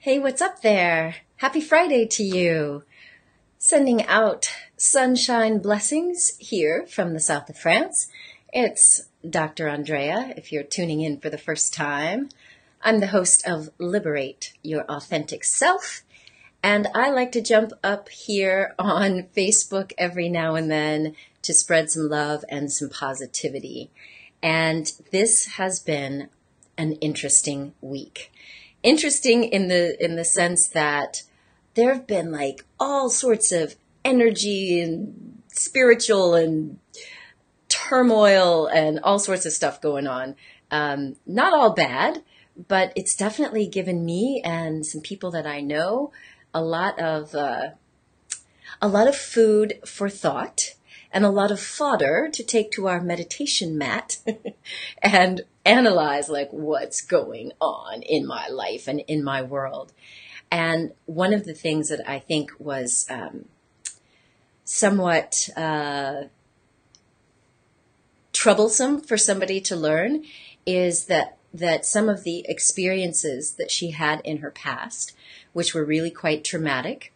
Hey, what's up there? Happy Friday to you. Sending out sunshine blessings here from the south of France. It's Dr. Andrea, if you're tuning in for the first time. I'm the host of Liberate, Your Authentic Self. And I like to jump up here on Facebook every now and then to spread some love and some positivity. And this has been an interesting week. Interesting in the sense that there have been like all sorts of energy and spiritual and turmoil and all sorts of stuff going on. Not all bad, but it's definitely given me and some people that I know a lot of food for thought and a lot of fodder to take to our meditation mat and analyze like what's going on in my life and in my world. And one of the things that I think was somewhat troublesome for somebody to learn is that some of the experiences that she had in her past, which were really quite traumatic,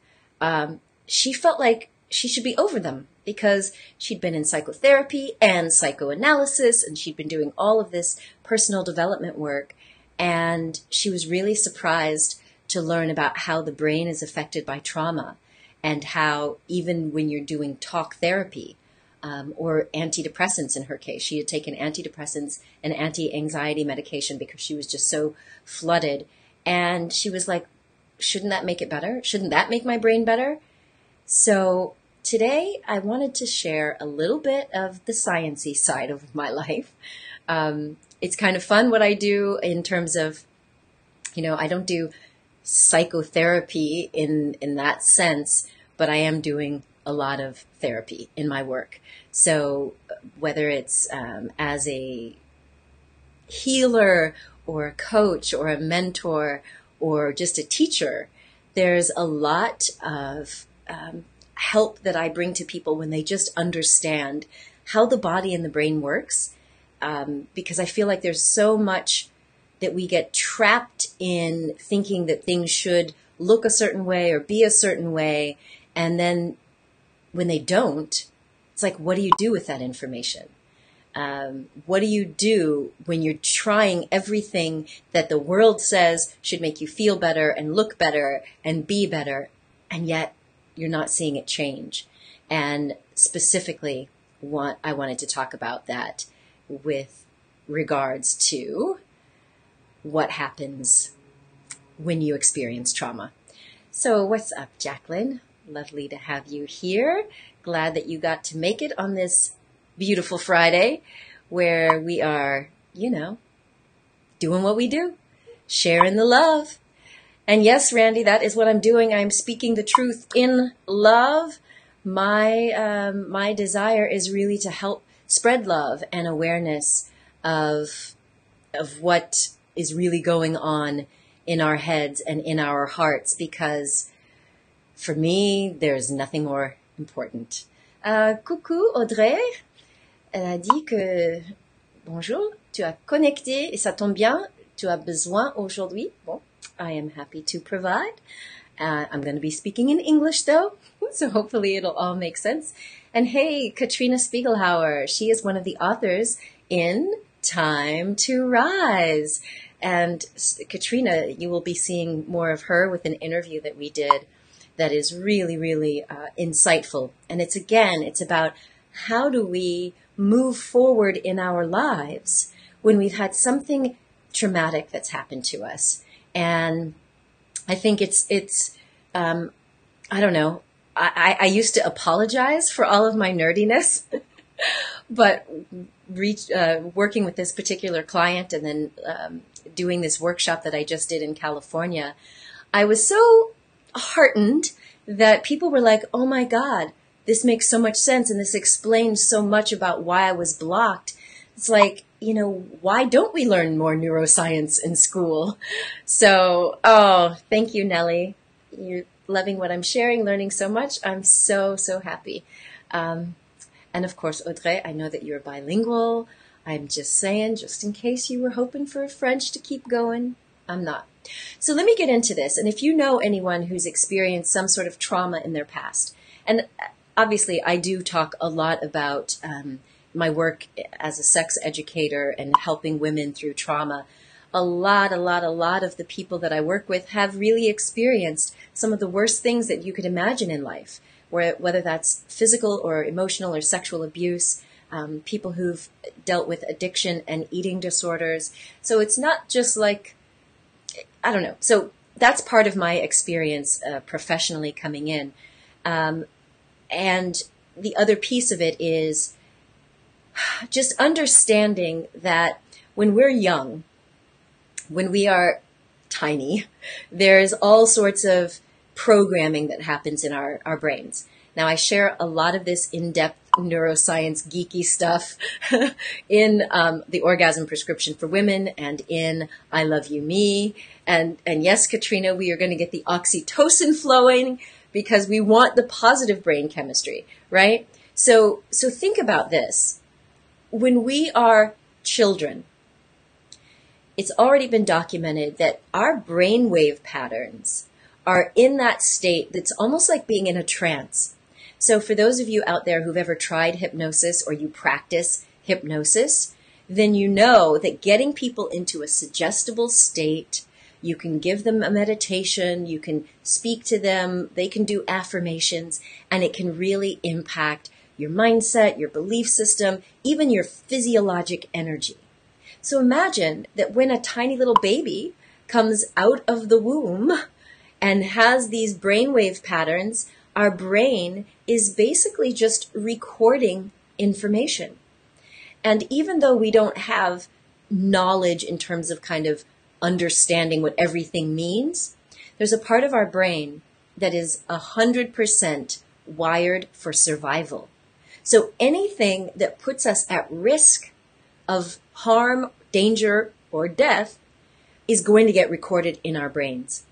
she felt like she should be over them because she'd been in psychotherapy and psychoanalysis and she'd been doing all of this personal development work. And she was really surprised to learn about how the brain is affected by trauma and how even when you're doing talk therapy or antidepressants in her case, she had taken antidepressants and anti-anxiety medication because she was just so flooded. And she was like, shouldn't that make it better? Shouldn't that make my brain better? So today I wanted to share a little bit of the sciencey side of my life. It's kind of fun what I do in terms of, I don't do psychotherapy in that sense, but I am doing a lot of therapy in my work. So whether it's as a healer or a coach or a mentor or just a teacher, there's a lot of help that I bring to people when they just understand how the body and the brain works. Because I feel like there's so much that we get trapped in thinking that things should look a certain way or be a certain way. And then when they don't, it's like, what do you do with that information? What do you do when you're trying everything that the world says should make you feel better and look better and be better, and yet you're not seeing it change? And specifically, I wanted to talk about that with regards to what happens when you experience trauma. So what's up, Jacqueline? Lovely to have you here. Glad that you got to make it on this beautiful Friday where we are, doing what we do, sharing the love. And yes, Randy, that is what I'm doing. I'm speaking the truth in love. My desire is really to help spread love and awareness of what is really going on in our heads and in our hearts, because for me, there's nothing more important. Coucou Audrey, elle a dit que bonjour, tu as connecté et ça tombe bien, tu as besoin aujourd'hui. Bon, I am happy to provide. I'm going to be speaking in English though, so hopefully it'll all make sense. And hey, Katrina Spiegelhauer, she is one of the authors in Time to Rise. And Katrina, you will be seeing more of her with an interview that we did that is really, really insightful. And it's about how do we move forward in our lives when we've had something traumatic that's happened to us. And I think it's I don't know. I used to apologize for all of my nerdiness, but working with this particular client and then doing this workshop that I just did in California, I was so heartened that people were like, oh my God, this makes so much sense. And this explains so much about why I was blocked. It's like, why don't we learn more neuroscience in school? So, thank you, Nellie. You're loving what I'm sharing, learning so much. I'm so, so happy. And of course, Audrey, I know that you're bilingual. I'm just saying, just in case you were hoping for French to keep going, I'm not. So let me get into this. And if you know anyone who's experienced some sort of trauma in their past, and obviously I do talk a lot about my work as a sex educator and helping women through trauma. A lot of the people that I work with have really experienced some of the worst things that you could imagine in life, whether that's physical or emotional or sexual abuse, people who've dealt with addiction and eating disorders. So it's not just like, I don't know. So that's part of my experience professionally coming in. And the other piece of it is just understanding that when we're young, when we are tiny, there's all sorts of programming that happens in our brains. Now, I share a lot of this in-depth neuroscience geeky stuff in the Orgasm Prescription for Women and in I Love You Me. And yes, Katrina, we are going to get the oxytocin flowing because we want the positive brain chemistry, right? So think about this. When we are children, it's already been documented that our brainwave patterns are in that state that's almost like being in a trance. So for those of you out there who've ever tried hypnosis or you practice hypnosis, then you know that getting people into a suggestible state, you can give them a meditation, you can speak to them, they can do affirmations, and it can really impact your mindset, your belief system, even your physiologic energy. So imagine that when a tiny little baby comes out of the womb and has these brainwave patterns, our brain is basically just recording information. And even though we don't have knowledge in terms of kind of understanding what everything means, there's a part of our brain that is 100% wired for survival. So anything that puts us at risk of harm, danger, or death is going to get recorded in our brains.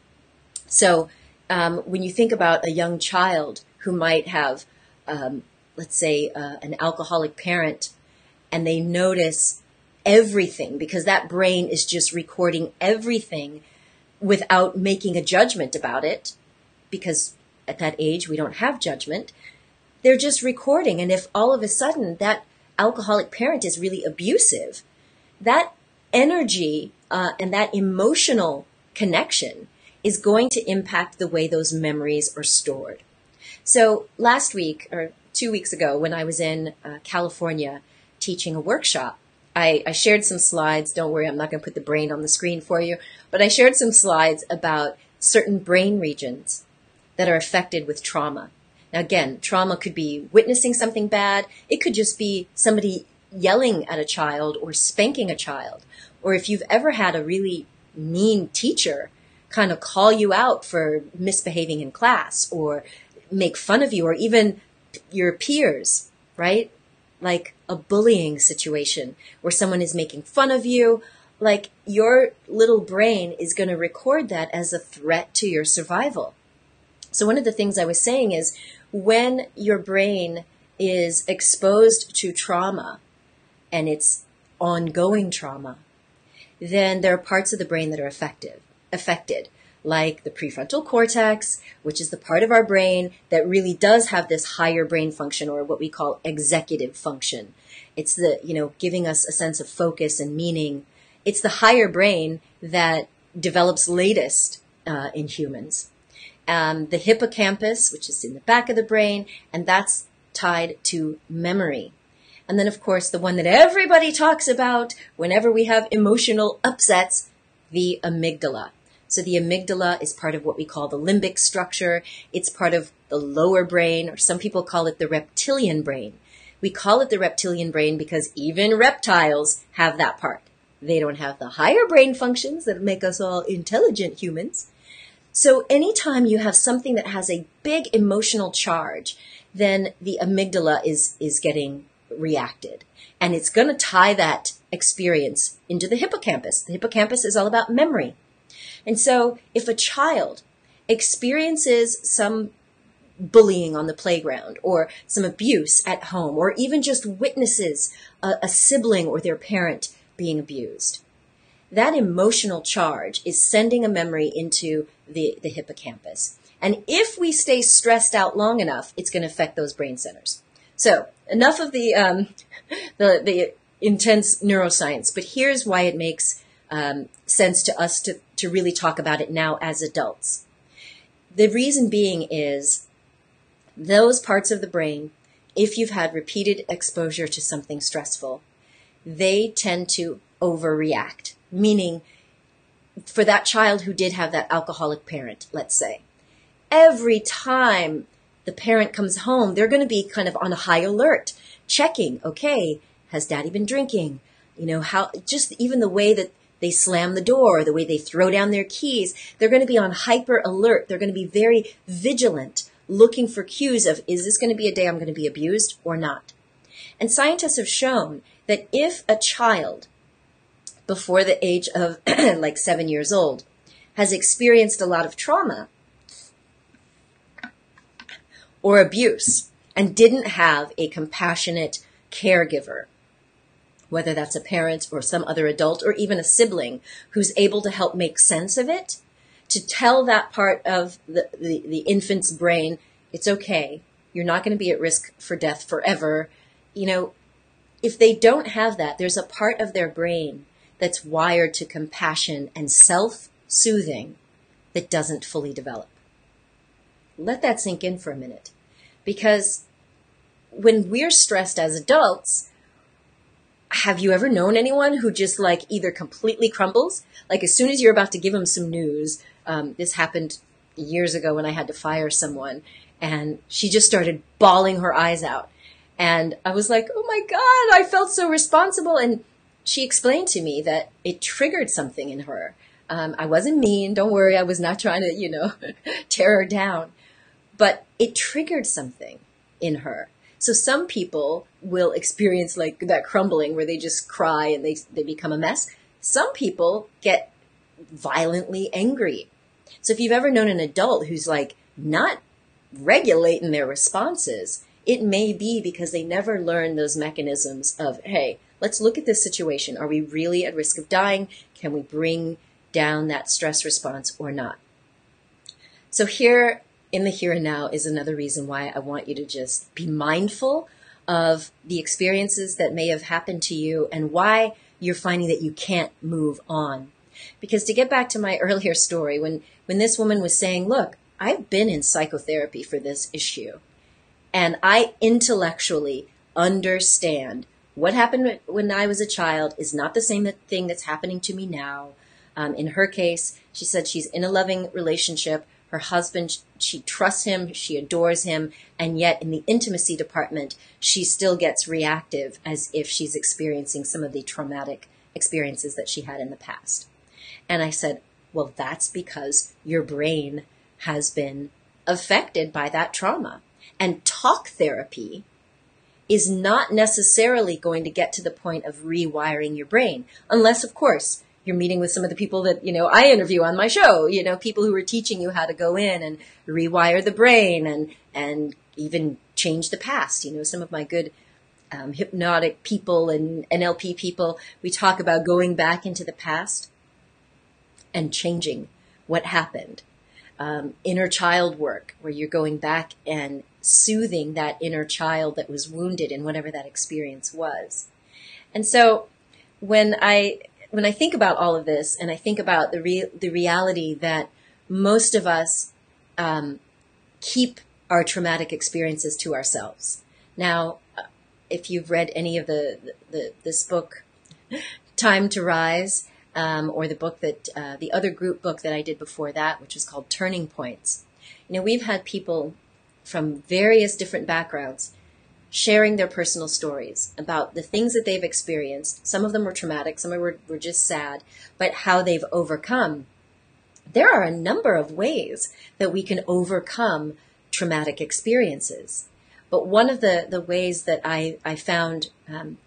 So when you think about a young child who might have, let's say, an alcoholic parent, and they notice everything because that brain is just recording everything without making a judgment about it, because at that age we don't have judgment. They're just recording. And if all of a sudden that alcoholic parent is really abusive, that energy and that emotional connection is going to impact the way those memories are stored. So last week or 2 weeks ago, when I was in California teaching a workshop, I shared some slides. Don't worry, I'm not going to put the brain on the screen for you, but I shared some slides about certain brain regions that are affected with trauma. Now again, trauma could be witnessing something bad. It could just be somebody yelling at a child or spanking a child. Or if you've ever had a really mean teacher kind of call you out for misbehaving in class or make fun of you, or even your peers, right? Like a bullying situation where someone is making fun of you, like your little brain is going to record that as a threat to your survival. So one of the things I was saying is when your brain is exposed to trauma and it's ongoing trauma, then there are parts of the brain that are affected, like the prefrontal cortex, which is the part of our brain that really does have this higher brain function, or what we call executive function. It's the, giving us a sense of focus and meaning. It's the higher brain that develops latest in humans. The hippocampus, which is in the back of the brain, and that's tied to memory. And then, of course, the one that everybody talks about whenever we have emotional upsets, the amygdala. So the amygdala is part of what we call the limbic structure. It's part of the lower brain, or some people call it the reptilian brain. We call it the reptilian brain because even reptiles have that part. They don't have the higher brain functions that make us all intelligent humans. So anytime you have something that has a big emotional charge, then the amygdala is getting reacted. And it's going to tie that experience into the hippocampus. The hippocampus is all about memory. And so if a child experiences some bullying on the playground or some abuse at home, or even just witnesses a sibling or their parent being abused, that emotional charge is sending a memory into the hippocampus. And if we stay stressed out long enough, it's going to affect those brain centers. So enough of the intense neuroscience, but here's why it makes sense to us to really talk about it now as adults. The reason being is those parts of the brain, if you've had repeated exposure to something stressful, they tend to overreact. Meaning, for that child who did have that alcoholic parent, let's say, every time the parent comes home, they're going to be kind of on a high alert, checking, okay, has daddy been drinking? You know, how, just even the way that they slam the door, the way they throw down their keys, they're going to be on hyper alert. They're going to be very vigilant, looking for cues of, is this going to be a day I'm going to be abused or not? And scientists have shown that if a child before the age of like 7 years old has experienced a lot of trauma or abuse and didn't have a compassionate caregiver, whether that's a parent or some other adult or even a sibling who's able to help make sense of it, to tell that part of the infant's brain, it's okay, you're not going to be at risk for death forever. You know, if they don't have that, there's a part of their brain that's wired to compassion and self-soothing that doesn't fully develop. Let that sink in for a minute. Because when we're stressed as adults, have you ever known anyone who just like either completely crumbles? Like as soon as you're about to give them some news, this happened years ago when I had to fire someone, and she just started bawling her eyes out. And I was like, oh my God, I felt so responsible. And she explained to me that it triggered something in her. I wasn't mean, don't worry, I was not trying to, tear her down. But it triggered something in her. So some people will experience like that crumbling where they just cry and they become a mess. Some people get violently angry. So if you've ever known an adult who's like not regulating their responses, it may be because they never learned those mechanisms of, hey, let's look at this situation. Are we really at risk of dying? Can we bring down that stress response or not? So here in the here and now is another reason why I want you to just be mindful of the experiences that may have happened to you and why you're finding that you can't move on. Because to get back to my earlier story, when this woman was saying, look, I've been in psychotherapy for this issue, and I intellectually understand what happened when I was a child is not the same thing that's happening to me now. In her case, she said she's in a loving relationship. Her husband, she trusts him, she adores him, and yet in the intimacy department, she still gets reactive as if she's experiencing some of the traumatic experiences that she had in the past. And I said, well, that's because your brain has been affected by that trauma. And talk therapy is not necessarily going to get to the point of rewiring your brain, unless, of course, you're meeting with some of the people that, I interview on my show, people who are teaching you how to go in and rewire the brain and even change the past. Some of my good hypnotic people and NLP people, we talk about going back into the past and changing what happened. Inner child work, where you're going back and soothing that inner child that was wounded in whatever that experience was. And so when I think about all of this, and I think about the reality that most of us keep our traumatic experiences to ourselves. Now, if you've read any of this book, Time to Rise, or the book that the other group book that I did before that, which is called Turning Points, we've had people from various different backgrounds sharing their personal stories about the things that they've experienced. Some of them were traumatic, some were just sad, but how they've overcome. There are a number of ways that we can overcome traumatic experiences. But one of the ways that I found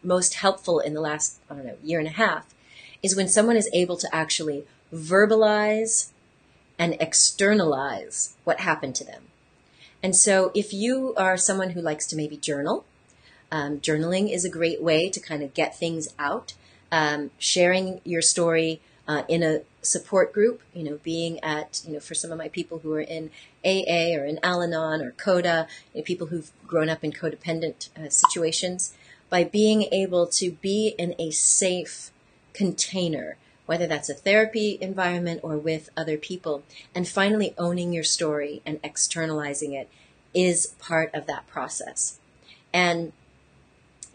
most helpful in the last, year and a half is when someone is able to actually verbalize and externalize what happened to them. And so if you are someone who likes to maybe journal, journaling is a great way to kind of get things out. Sharing your story in a support group, being at, for some of my people who are in AA or in Al-Anon or CODA, people who've grown up in codependent situations, by being able to be in a safe container, whether that's a therapy environment or with other people, and finally owning your story and externalizing it is part of that process. And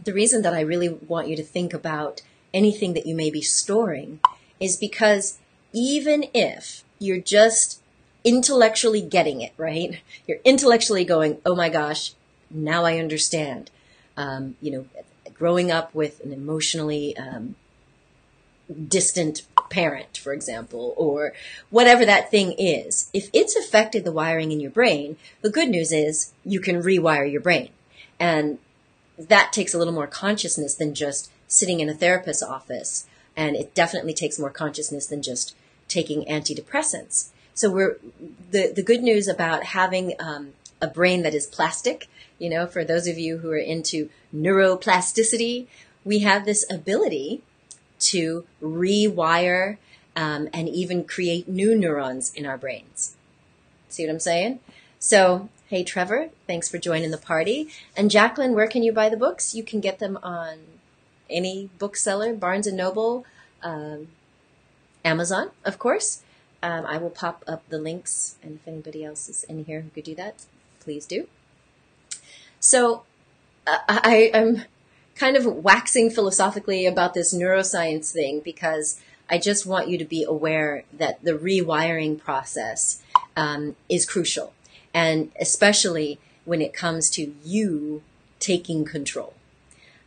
the reason that I really want you to think about anything that you may be storing is because even if you're just intellectually getting it, right? You're intellectually going, oh my gosh, now I understand. Growing up with an emotionally distant parent, for example, or whatever that thing is, if it's affected the wiring in your brain, the good news is you can rewire your brain. And that takes a little more consciousness than just sitting in a therapist's office. And it definitely takes more consciousness than just taking antidepressants. So the good news about having a brain that is plastic, for those of you who are into neuroplasticity, we have this ability to rewire and even create new neurons in our brains. See what I'm saying? So, hey, Trevor, thanks for joining the party. And Jacqueline, where can you buy the books? You can get them on any bookseller, Barnes & Noble, Amazon, of course. I will pop up the links, and if anybody else is in here who could do that, please do. So I'm kind of waxing philosophically about this neuroscience thing because I just want you to be aware that the rewiring process is crucial, and especially when it comes to you taking control.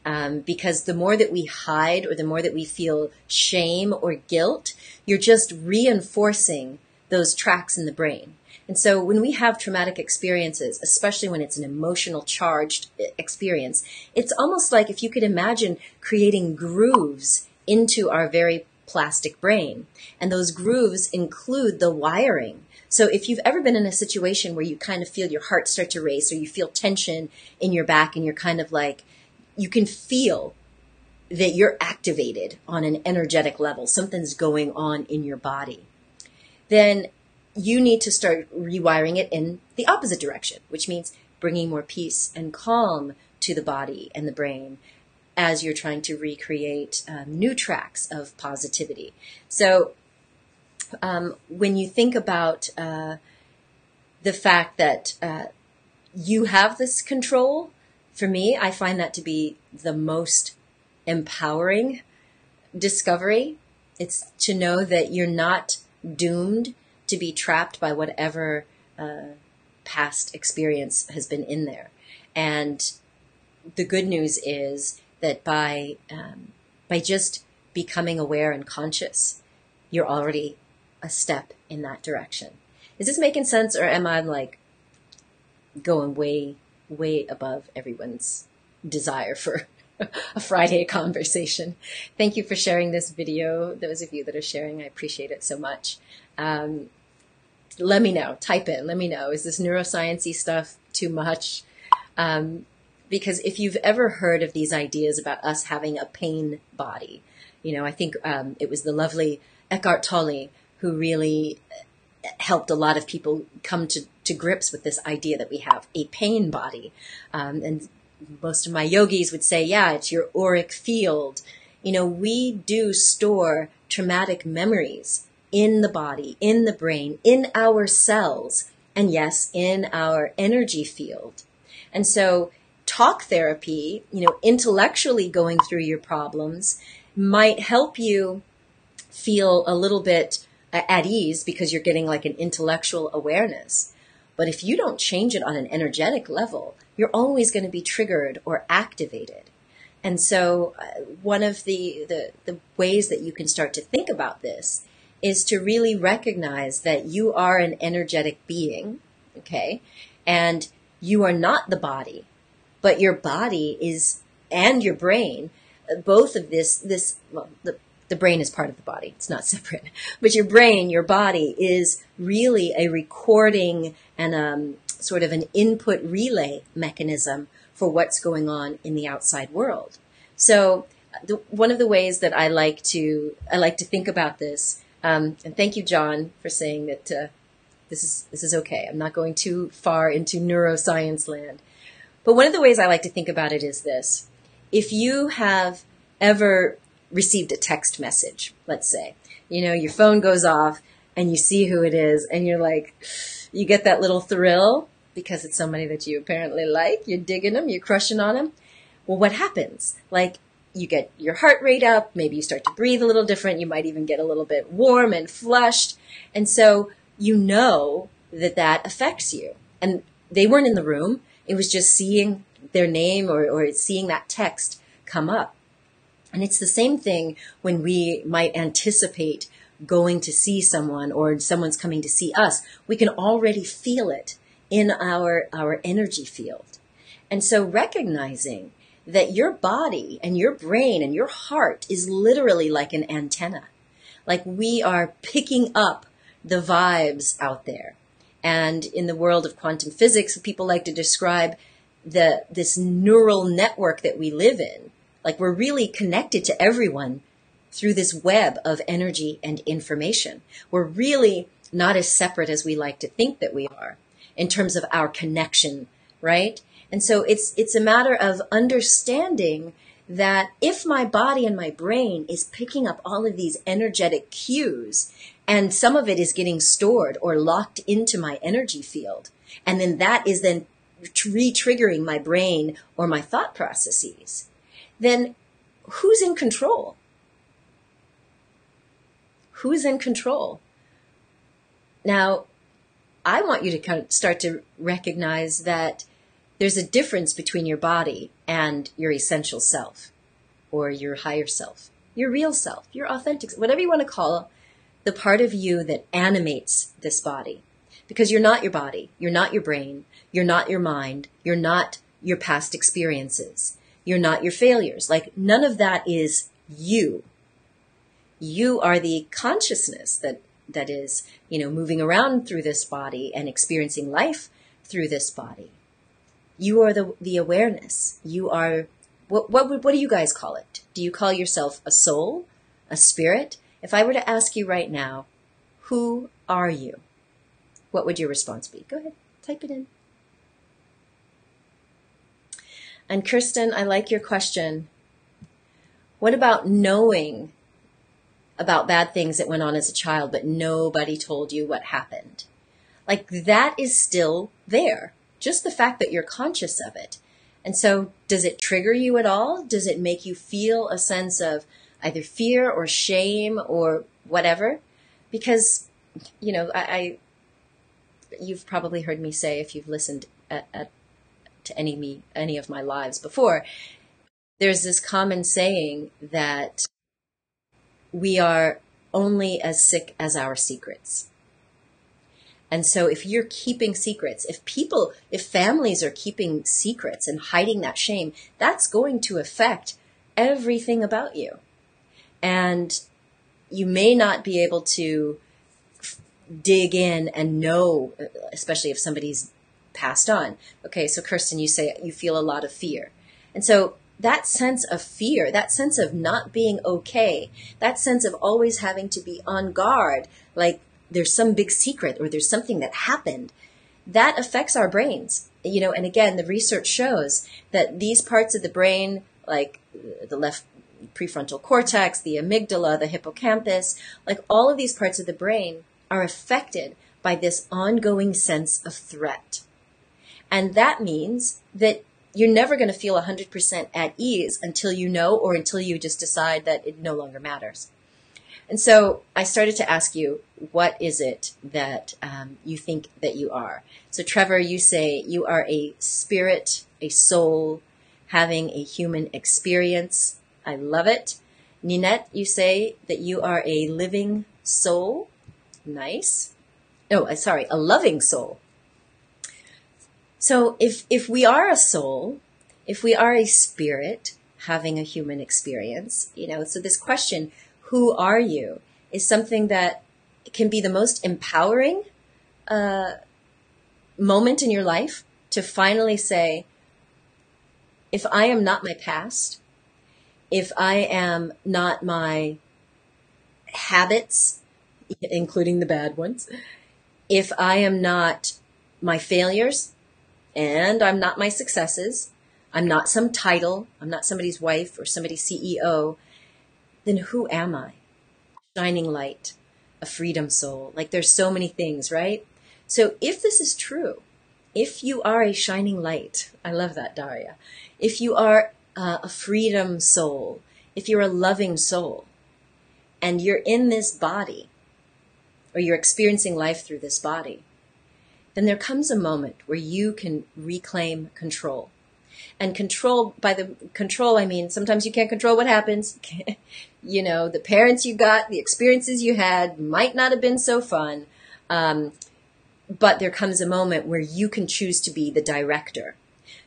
Because the more that we hide or the more that we feel shame or guilt, you're just reinforcing those tracks in the brain. And so when we have traumatic experiences, especially when it's an emotional charged experience, it's almost like if you could imagine creating grooves into our very plastic brain. And those grooves include the wiring. So if you've ever been in a situation where you kind of feel your heart start to race or you feel tension in your back and you're kind of like, you can feel that you're activated on an energetic level, something's going on in your body, then you need to start rewiring it in the opposite direction, which means bringing more peace and calm to the body and the brain as you're trying to recreate new tracks of positivity. So when you think about the fact that you have this control, for me, I find that to be the most empowering discovery. It's to know that you're not doomed to be trapped by whatever past experience has been in there. And the good news is that by just becoming aware and conscious, you're already a step in that direction. Is this making sense, or am I like going way above everyone's desire for a Friday conversation? Thank you for sharing this video. Those of you that are sharing, I appreciate it so much. Let me know. Type in. Let me know. Is this neuroscience-y stuff too much? Because if you've ever heard of these ideas about us having a pain body, I think it was the lovely Eckhart Tolle who really helped a lot of people come to grips with this idea that we have a pain body. And most of my yogis would say, yeah, it's your auric field. We do store traumatic memories in the body, in the brain, in our cells, and yes, in our energy field. And so talk therapy, intellectually going through your problems might help you feel a little bit at ease because you're getting like an intellectual awareness. But if you don't change it on an energetic level, you're always going to be triggered or activated. And so one of the ways that you can start to think about this is to really recognize that you are an energetic being, okay? And you are not the body, but your body is, and your brain, both of the brain is part of the body. It's not separate. But your brain, your body, is really a recording and sort of an input relay mechanism for what's going on in the outside world. So one of the ways that I like to think about this, and thank you, John, for saying that this is okay. I'm not going too far into neuroscience land. But one of the ways I like to think about it is this. If you have ever received a text message, let's say, your phone goes off and you see who it is and you're like, you get that little thrill because it's somebody that you apparently like. You're digging them, you're crushing on them. Well, what happens? Like, you get your heart rate up, maybe you start to breathe a little different, you might even get a little bit warm and flushed. And so you know that affects you. And they weren't in the room. It was just seeing their name or seeing that text come up. And it's the same thing when we might anticipate going to see someone or someone's coming to see us. We can already feel it in our energy field. And so recognizing that your body and your brain and your heart is literally like an antenna. Like we are picking up the vibes out there. And in the world of quantum physics, people like to describe this neural network that we live in. Like we're really connected to everyone through this web of energy and information. We're really not as separate as we like to think that we are in terms of our connection, right? And so it's a matter of understanding that if my body and my brain is picking up all of these energetic cues, and some of it is getting stored or locked into my energy field, and then that is then re-triggering my brain or my thought processes, then who's in control? Who's in control? Now, I want you to kind of start to recognize that there's a difference between your body and your essential self or your higher self, your real self, your authentic, whatever you want to call the part of you that animates this body. Because you're not your body, you're not your brain, you're not your mind, you're not your past experiences, you're not your failures. Like none of that is you. You are the consciousness that is, moving around through this body and experiencing life through this body. You are the awareness. You are, what do you guys call it? Do you call yourself a soul, a spirit? If I were to ask you right now, who are you? What would your response be? Go ahead, type it in. And Kirsten, I like your question. What about knowing about bad things that went on as a child, but nobody told you what happened? Like that is still there. Just the fact that you're conscious of it. And so does it trigger you at all? Does it make you feel a sense of either fear or shame or whatever? Because, you've probably heard me say, if you've listened to any of my lives before, there's this common saying that we are only as sick as our secrets. And so if you're keeping secrets, if families are keeping secrets and hiding that shame, that's going to affect everything about you. And you may not be able to dig in and know, especially if somebody's passed on. Okay, so Kirsten, you say you feel a lot of fear. And so that sense of fear, that sense of not being okay, that sense of always having to be on guard, like there's some big secret or there's something that happened, that affects our brains. And again, the research shows that these parts of the brain, like the left prefrontal cortex, the amygdala, the hippocampus, like all of these parts of the brain are affected by this ongoing sense of threat. And that means that you're never going to feel 100% at ease until you know or until you just decide that it no longer matters. And so I started to ask you, what is it that you think that you are? So Trevor, you say you are a spirit, a soul, having a human experience. I love it. Ninette, you say that you are a living soul. Nice. Oh, sorry, a loving soul. So if we are a soul, if we are a spirit having a human experience, so this question, who are you, is something that can be the most empowering moment in your life to finally say, if I am not my past, if I am not my habits, including the bad ones, if I am not my failures, and I'm not my successes, I'm not some title, I'm not somebody's wife or somebody's CEO, then who am I? Shining light, a freedom soul. Like there's so many things, right? So if this is true, if you are a shining light, I love that, Daria. If you are a freedom soul, if you're a loving soul, and you're in this body, or you're experiencing life through this body, then there comes a moment where you can reclaim control. And control, by the control, I mean, sometimes you can't control what happens. You know, the parents you got, the experiences you had might not have been so fun. But there comes a moment where you can choose to be the director.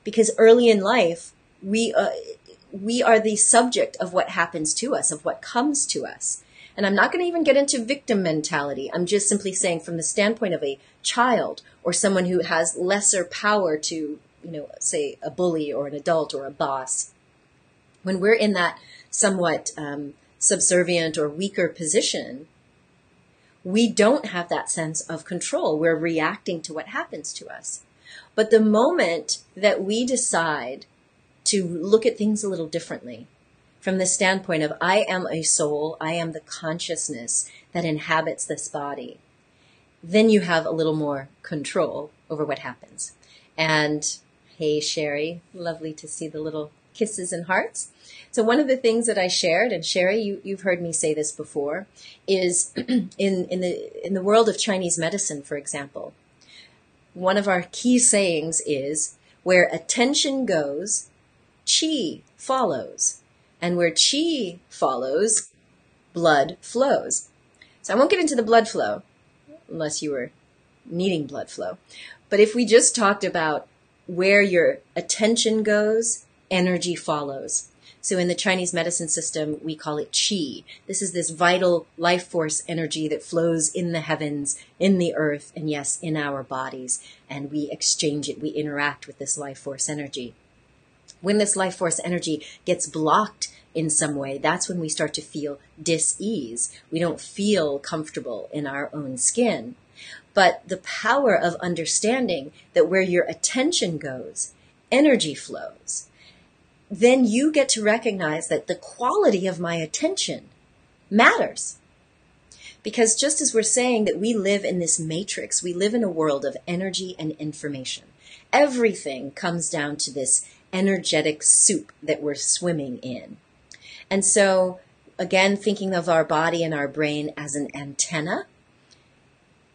Because early in life, we are the subject of what happens to us, of what comes to us. And I'm not going to even get into victim mentality. I'm just simply saying from the standpoint of a child or someone who has lesser power to, say a bully or an adult or a boss. When we're in that somewhat subservient or weaker position, we don't have that sense of control. We're reacting to what happens to us. But the moment that we decide to look at things a little differently, from the standpoint of I am a soul, I am the consciousness that inhabits this body, then you have a little more control over what happens. And hey, Sherry, lovely to see the little kisses and hearts. So one of the things that I shared, and Sherry, you've heard me say this before, is in the world of Chinese medicine, for example, one of our key sayings is, where attention goes, qi follows. And where qi follows, blood flows. So I won't get into the blood flow, unless you were needing blood flow. But if we just talked about where your attention goes, energy follows. So in the Chinese medicine system, we call it qi. This is this vital life force energy that flows in the heavens, in the earth, and yes, in our bodies. And we exchange it, we interact with this life force energy. When this life force energy gets blocked in some way, that's when we start to feel dis-ease. We don't feel comfortable in our own skin. But the power of understanding that where your attention goes, energy flows, then you get to recognize that the quality of my attention matters. Because just as we're saying that we live in this matrix, we live in a world of energy and information. Everything comes down to this energetic soup that we're swimming in. And so, again, thinking of our body and our brain as an antenna,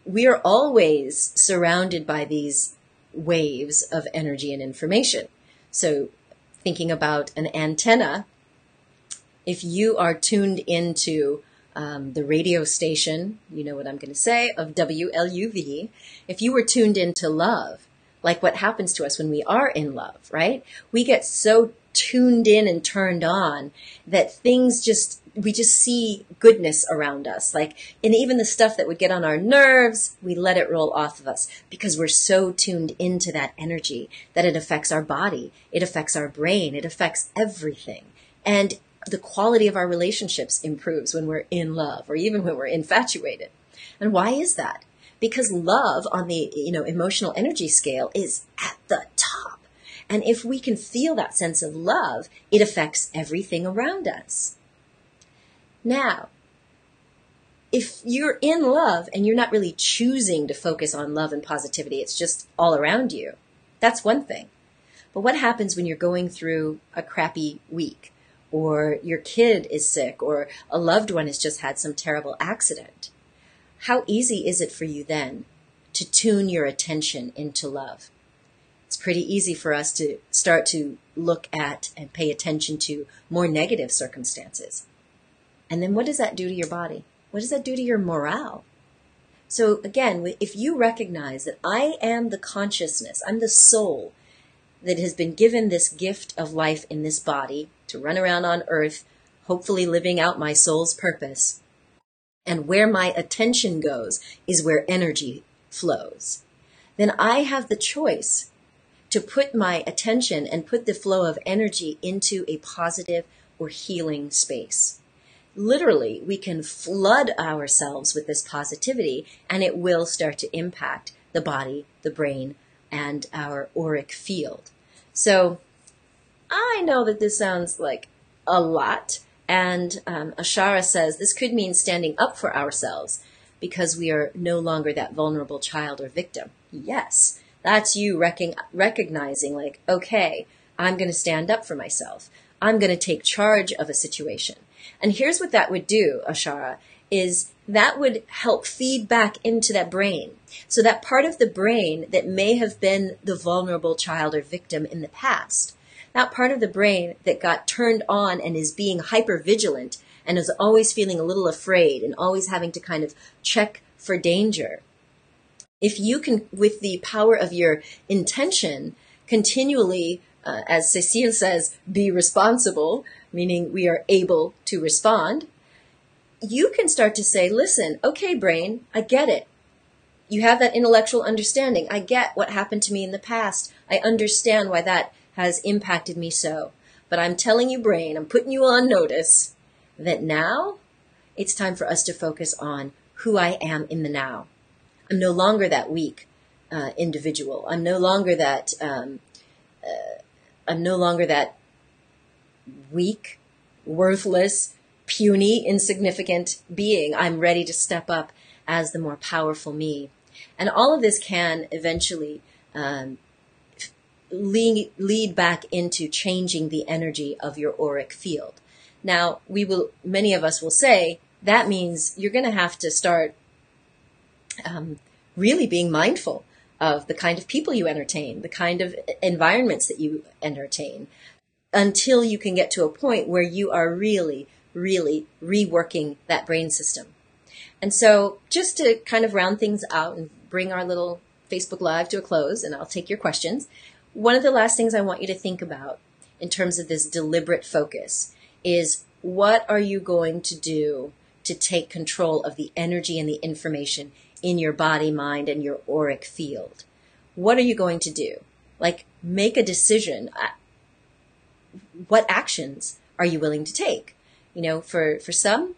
we are always surrounded by these waves of energy and information. So thinking about an antenna, if you are tuned into the radio station, you know what I'm going to say, of WLUV, if you were tuned into love, like what happens to us when we are in love, right? We get so tuned in and turned on that we just see goodness around us. Like, and even the stuff that would get on our nerves, we let it roll off of us because we're so tuned into that energy that it affects our body. It affects our brain. It affects everything. And the quality of our relationships improves when we're in love or even when we're infatuated. And why is that? Because love on the, emotional energy scale is at the top. And if we can feel that sense of love, it affects everything around us. Now, if you're in love and you're not really choosing to focus on love and positivity, it's just all around you, that's one thing. But what happens when you're going through a crappy week, or your kid is sick, or a loved one has just had some terrible accident? How easy is it for you then to tune your attention into love? It's pretty easy for us to start to look at and pay attention to more negative circumstances. And then what does that do to your body? What does that do to your morale? So again, if you recognize that I am the consciousness, I'm the soul that has been given this gift of life in this body to run around on earth, hopefully living out my soul's purpose. And where my attention goes is where energy flows. Then I have the choice to put my attention and put the flow of energy into a positive, or healing space. Literally, we can flood ourselves with this positivity, and it will start to impact the body, the brain, and our auric field. So I know that this sounds like a lot, and Ashara says this could mean standing up for ourselves because we are no longer that vulnerable child or victim. Yes, that's you recognizing like, okay, I'm going to stand up for myself. I'm going to take charge of a situation. And here's what that would do, Ashara, is that would help feed back into that brain. So that part of the brain that may have been the vulnerable child or victim in the past, that part of the brain that got turned on and is being hypervigilant and is always feeling a little afraid and always having to kind of check for danger. If you can, with the power of your intention, continually, as Cecile says, be responsible, meaning we are able to respond, you can start to say, listen, okay, brain, I get it. You have that intellectual understanding. I get what happened to me in the past. I understand why that has impacted me so. But I'm telling you, brain, I'm putting you on notice that now it's time for us to focus on who I am in the now. I'm no longer that weak individual. I'm no longer that weak, worthless, puny, insignificant being. I'm ready to step up as the more powerful me. And all of this can eventually lead back into changing the energy of your auric field. Now, many of us will say, that means you're going to have to start really being mindful of the kind of people you entertain, the kind of environments that you entertain, until you can get to a point where you are really, really reworking that brain system. And so just to kind of round things out and bring our little Facebook Live to a close, and I'll take your questions, one of the last things I want you to think about in terms of this deliberate focus is, what are you going to do to take control of the energy and the information in your body, mind, and your auric field? What are you going to do? Like, make a decision. What actions are you willing to take? You know, for some,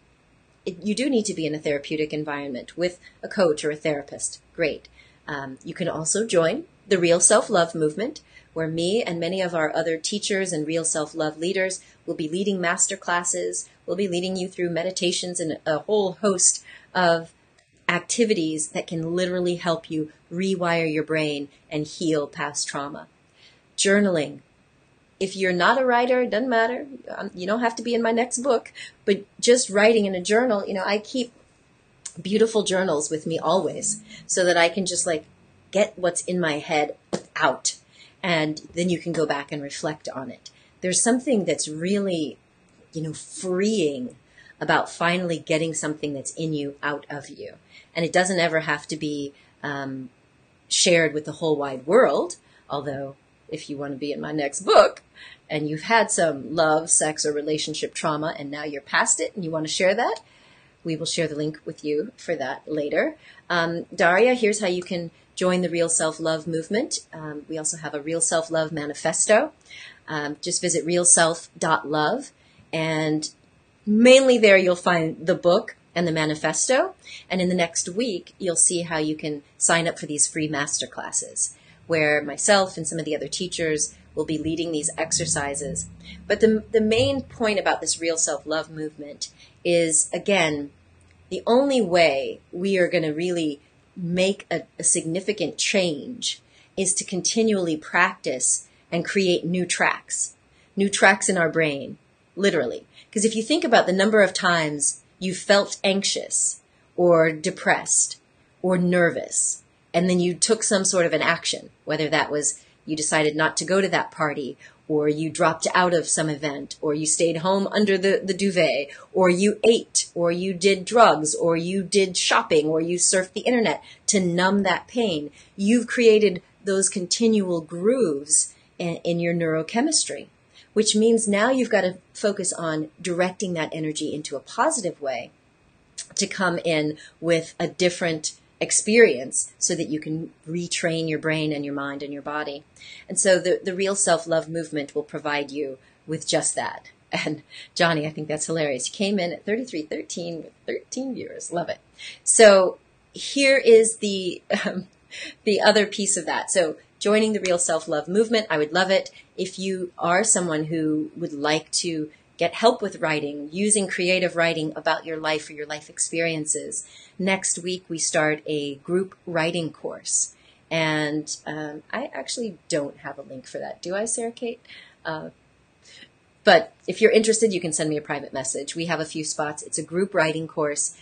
you do need to be in a therapeutic environment with a coach or a therapist. Great. You can also join the Real Self-Love movement, where me and many of our other teachers and Real Self-Love leaders will be leading master classes. We'll be leading you through meditations and a whole host of activities that can literally help you rewire your brain and heal past trauma. Journaling. If you're not a writer, it doesn't matter. You don't have to be in my next book, but just writing in a journal, I keep beautiful journals with me always so that I can just get what's in my head out. And then you can go back and reflect on it. There's something that's really, freeing about finally getting something that's in you out of you. And it doesn't ever have to be shared with the whole wide world. Although, if you want to be in my next book and you've had some love, sex, or relationship trauma and now you're past it and you want to share that, we will share the link with you for that later. Daria, here's how you can join the Real Self-Love movement. We also have a Real Self-Love manifesto. Just visit realself.love, and mainly there you'll find the book and the manifesto. And in the next week, you'll see how you can sign up for these free masterclasses, where myself and some of the other teachers will be leading these exercises. But the main point about this Real Self-Love movement is, again, the only way we are going to really make a significant change is to continually practice and create new tracks in our brain, literally. Because if you think about the number of times you felt anxious or depressed or nervous, and then you took some sort of an action, whether that was you decided not to go to that party, or you dropped out of some event, or you stayed home under the duvet, or you ate, or you did drugs, or you did shopping, or you surfed the internet to numb that pain. You've created those continual grooves in your neurochemistry, which means now you've got to focus on directing that energy into a positive way to come in with a different experience so that you can retrain your brain and your mind and your body. And so the Real Self-Love movement will provide you with just that. And Johnny, I think that's hilarious. He came in at 3313 with 13 viewers. Love it. So here is the other piece of that. So joining the Real Self-Love movement, I would love it. If you are someone who would like to get help with writing, using creative writing about your life or your life experiences, next week we start a group writing course. And I actually don't have a link for that. Do I, Sarah Kate? But if you're interested, you can send me a private message. We have a few spots. It's a group writing course.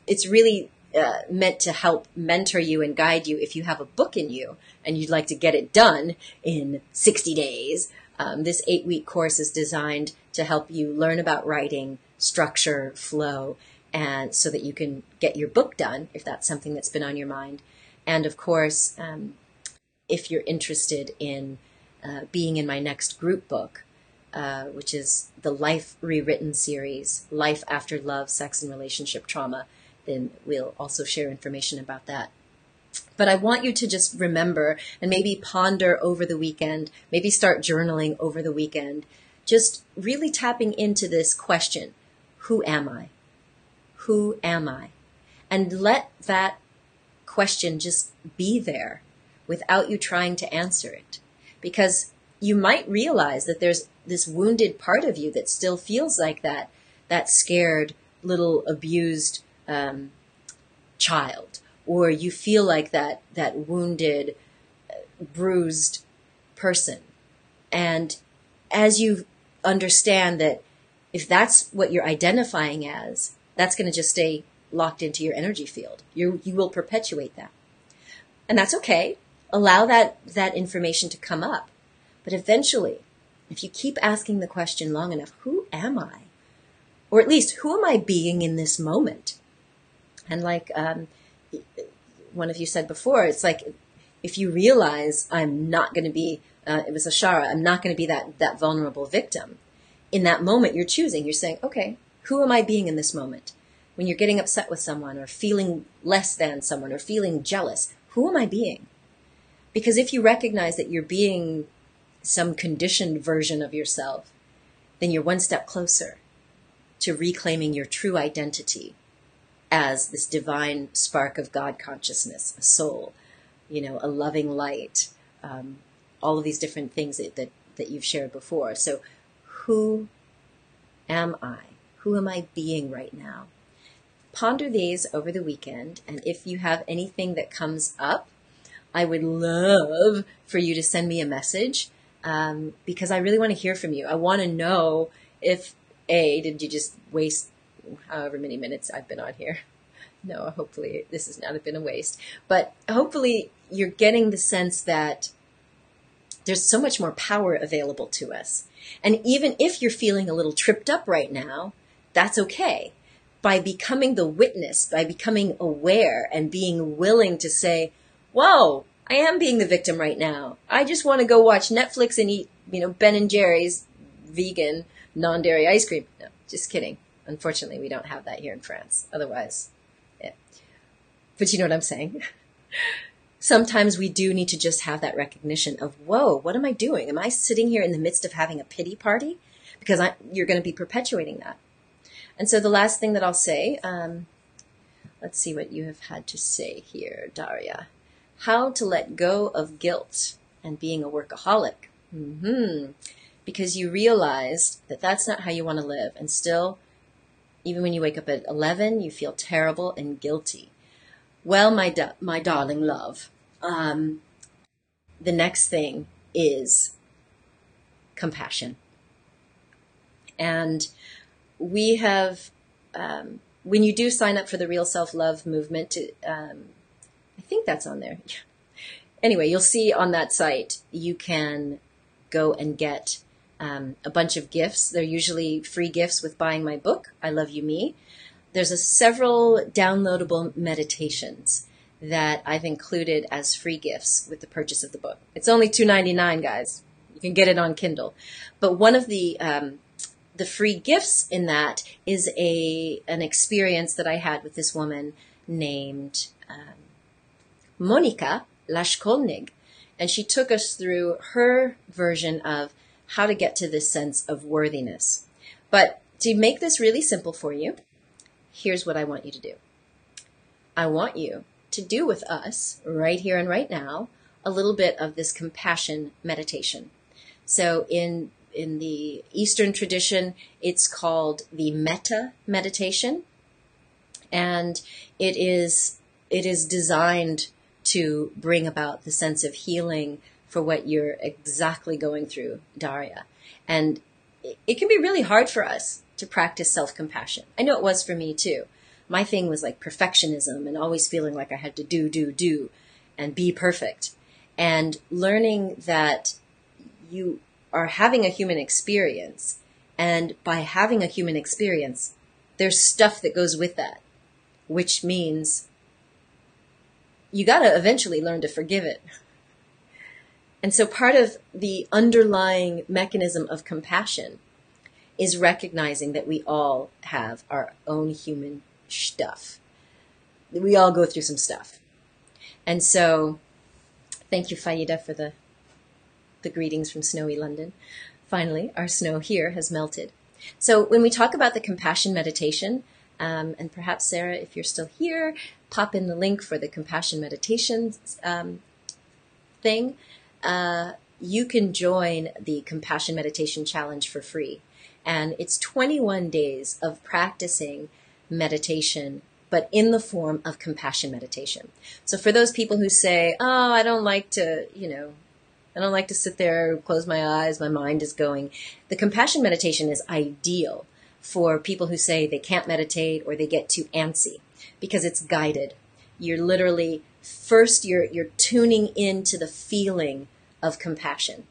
It's really meant to help mentor you and guide you if you have a book in you and you'd like to get it done in 60 days. This 8-week course is designed to help you learn about writing, structure, flow, and so that you can get your book done if that's something that's been on your mind. And of course, if you're interested in being in my next group book, which is the Life Rewritten series, Life After Love, Sex and Relationship Trauma, then we'll also share information about that. But I want you to just remember and maybe ponder over the weekend, maybe start journaling over the weekend, just really tapping into this question, who am I? Who am I? And let that question just be there without you trying to answer it. Because you might realize that there's this wounded part of you that still feels like that scared little abused child, or you feel like that wounded, bruised person. And as you understand that if that's what you're identifying as, that's going to just stay locked into your energy field. You will perpetuate that. And that's okay. Allow that information to come up. But eventually, if you keep asking the question long enough, who am I? Or at least, who am I being in this moment? And like one of you said before, it's like if you realize I'm not going to be, it was Ashara, I'm not going to be that vulnerable victim. In that moment, you're choosing. You're saying, okay, who am I being in this moment? When you're getting upset with someone or feeling less than someone or feeling jealous, who am I being? Because if you recognize that you're being some conditioned version of yourself, then you're one step closer to reclaiming your true identity as this divine spark of God consciousness, a soul, a loving light, all of these different things that you've shared before. So who am I? Who am I being right now? Ponder these over the weekend, and if you have anything that comes up, I would love for you to send me a message, because I really want to hear from you. I want to know if, did you just waste however many minutes I've been on here? No, hopefully this has not been a waste. But hopefully you're getting the sense that there's so much more power available to us. And even if you're feeling a little tripped up right now, that's okay. By becoming the witness, by becoming aware and being willing to say, whoa, I am being the victim right now. I just want to go watch Netflix and eat, Ben & Jerry's vegan, non-dairy ice cream. No, just kidding. Unfortunately, we don't have that here in France. Otherwise, yeah. But you know what I'm saying? Sometimes we do need to just have that recognition of, whoa, what am I doing? Am I sitting here in the midst of having a pity party? Because you're going to be perpetuating that. And so the last thing that I'll say, let's see what you have had to say here, Daria. How to let go of guilt and being a workaholic. Because you realized that that's not how you want to live. And still, even when you wake up at 11, you feel terrible and guilty. Well, my darling love, the next thing is compassion. And we have, when you do sign up for the Real Self-Love movement, I think that's on there. Anyway, you'll see on that site, you can go and get a bunch of gifts. They're usually free gifts with buying my book, I Love You Me. There's several downloadable meditations that I've included as free gifts with the purchase of the book. It's only $2.99, guys. You can get it on Kindle. But one of the free gifts in that is an experience that I had with this woman named Monika Lashkolnig. And she took us through her version of how to get to this sense of worthiness. But to make this really simple for you, here's what I want you to do. I want you to do with us, right here and right now, a little bit of this compassion meditation. So in the Eastern tradition, it's called the metta meditation. And it is designed to bring about the sense of healing for what you're exactly going through, Daria. And it can be really hard for us to practice self-compassion. I know it was for me too. My thing was like perfectionism and always feeling like I had to do and be perfect. And learning that you are having a human experience, and by having a human experience, there's stuff that goes with that, which means you got to eventually learn to forgive it. And so part of the underlying mechanism of compassion is recognizing that we all have our own human stuff. We all go through some stuff. And so thank you, Faida, for the greetings from snowy London. Finally, our snow here has melted. So when we talk about the compassion meditation, and perhaps Sarah, if you're still here, pop in the link for the compassion meditation thing. You can join the Compassion Meditation Challenge for free. And it's 21 days of practicing meditation, but in the form of compassion meditation. So for those people who say, oh, I don't like to sit there, close my eyes, my mind is going. The compassion meditation is ideal for people who say they can't meditate or they get too antsy because it's guided. You're literally, first you're tuning into the feeling of compassion.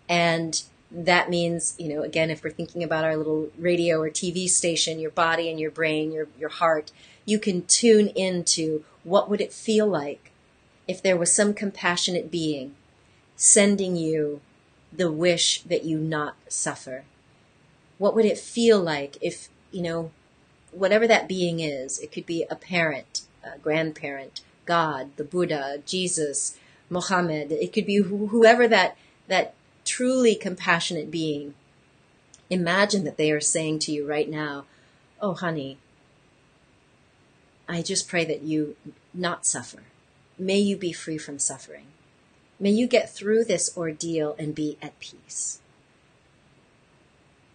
And that means, again, if we're thinking about our little radio or TV station, your body and your brain, your heart, you can tune into what would it feel like if there was some compassionate being sending you the wish that you not suffer. What would it feel like if, whatever that being is, it could be a parent, a grandparent, God, the Buddha, Jesus, Muhammad, it could be whoever that truly compassionate being. Imagine that they are saying to you right now, oh, honey, I just pray that you not suffer. May you be free from suffering. May you get through this ordeal and be at peace.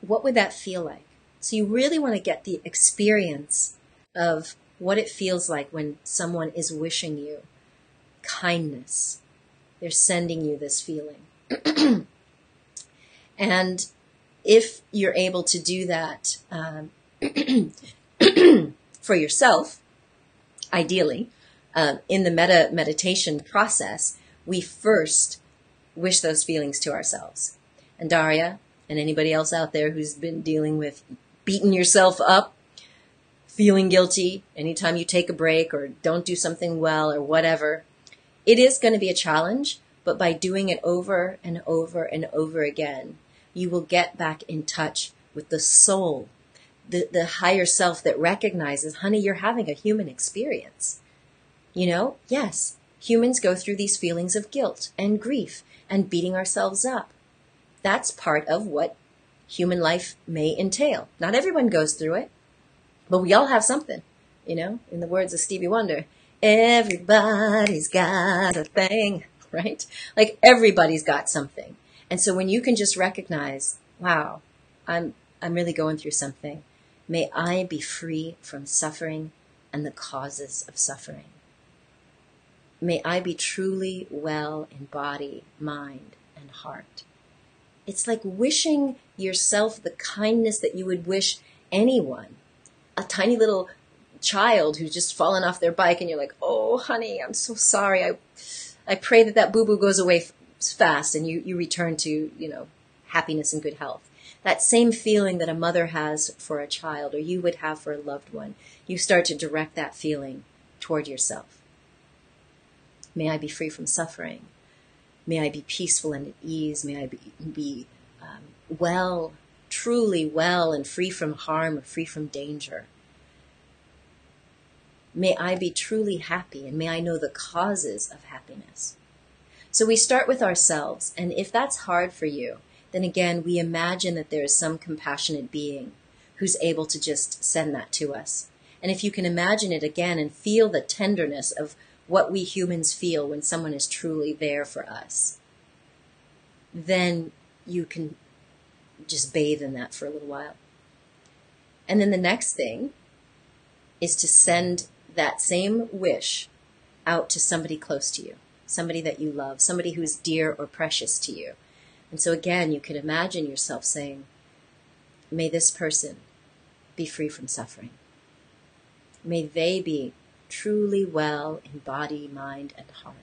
What would that feel like? So you really want to get the experience of what it feels like when someone is wishing you kindness. They're sending you this feeling. And if you're able to do that for yourself, ideally, in the meditation process, we first wish those feelings to ourselves. And Daria, and anybody else out there who's been dealing with beating yourself up, feeling guilty anytime you take a break or don't do something well or whatever, it is going to be a challenge, but by doing it over and over and over again, you will get back in touch with the soul, the higher self that recognizes, honey, you're having a human experience. Yes, humans go through these feelings of guilt and grief and beating ourselves up. That's part of what human life may entail. Not everyone goes through it, but we all have something, in the words of Stevie Wonder, everybody's got a thing, right? Like everybody's got something. And so when you can just recognize, wow, I'm really going through something. May I be free from suffering and the causes of suffering. May I be truly well in body, mind, and heart. It's like wishing yourself the kindness that you would wish anyone. A tiny little child who's just fallen off their bike and you're like, oh, honey, I'm so sorry. I pray that boo-boo goes away fast and you return to, happiness and good health. That same feeling that a mother has for a child or you would have for a loved one, you start to direct that feeling toward yourself. May I be free from suffering. May I be peaceful and at ease. May I be well, truly well and free from harm or free from danger. May I be truly happy and may I know the causes of happiness. So we start with ourselves, and if that's hard for you, then again, we imagine that there is some compassionate being who's able to just send that to us. And if you can imagine it again and feel the tenderness of what we humans feel when someone is truly there for us, then you can just bathe in that for a little while. And then the next thing is to send that same wish out to somebody close to you, somebody that you love, somebody who's dear or precious to you. And so again, you can imagine yourself saying, may this person be free from suffering. May they be truly well in body, mind, and heart.